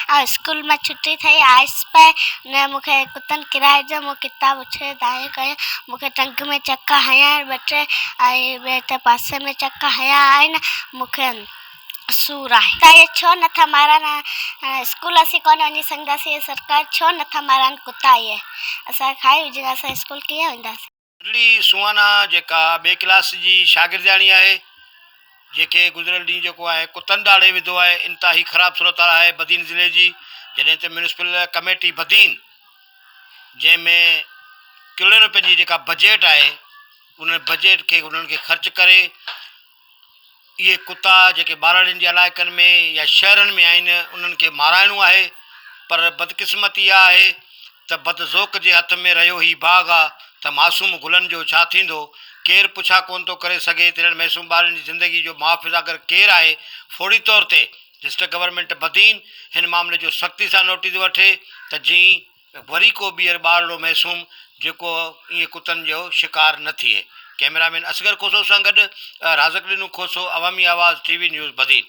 School में छुट्टी थी आइस पे ने मूंखे कुतन किराए जो मो किताब उछे दाए कया मूंखे टंग में चक्का हया बटे आई बेटे पासे में चक्का हया आइन मूंखे सूर आहे त ये छो नथा मारन स्कूल असीं कोन वञी सघंदासीं सरकार छो नथा मारन कुता ये असां खाई विझ असां स्कूल कीअं वेंदासीं। मुरली सुहाना जेका ॿिए क्लास जी शागिर्दियाणी आहे जेके गुज़िरियल ॾींहुं जेको आहे कुतनि ॾाढे विधो आहे इंतिहाई ख़राबु सूरत आहे बदीन ज़िले जी जॾहिं त म्यूनिसिपल कमेटी बदीन जंहिंमें किले रुपए जी जेका बजट आहे उन बजट खे उन्हनि खे ख़र्च करे इहे कुता जेके ॿारनि जे इलाइक़नि में या शहरनि में आहिनि उन्हनि खे माराइणो आहे पर बदकिस्मती इहा आहे त बदज़ोक जे हथ में रहियो ही बाग़ आहे त मासूम गुलनि जो छा थींदो केरु पुछा कोन थो करे सघे तिन्हनि मासूम ॿारनि जी ज़िंदगी जो मुआफ़िज़ अगरि केरु आहे फौरी तौर ते डिस्ट्रिक्ट गवर्नमेंट बदीन हिन मामले जो सख़्ती सां नोटिस वठे त जीअं वरी को ॿीहर ॿारड़ो मासूम जेको ईअं कुतनि जो शिकार न थिए। कैमरामैन असगर खोसो सां गॾु राज़क ॾिनू खोसो अवामी आवाज़ TV न्यूज़ बदीन।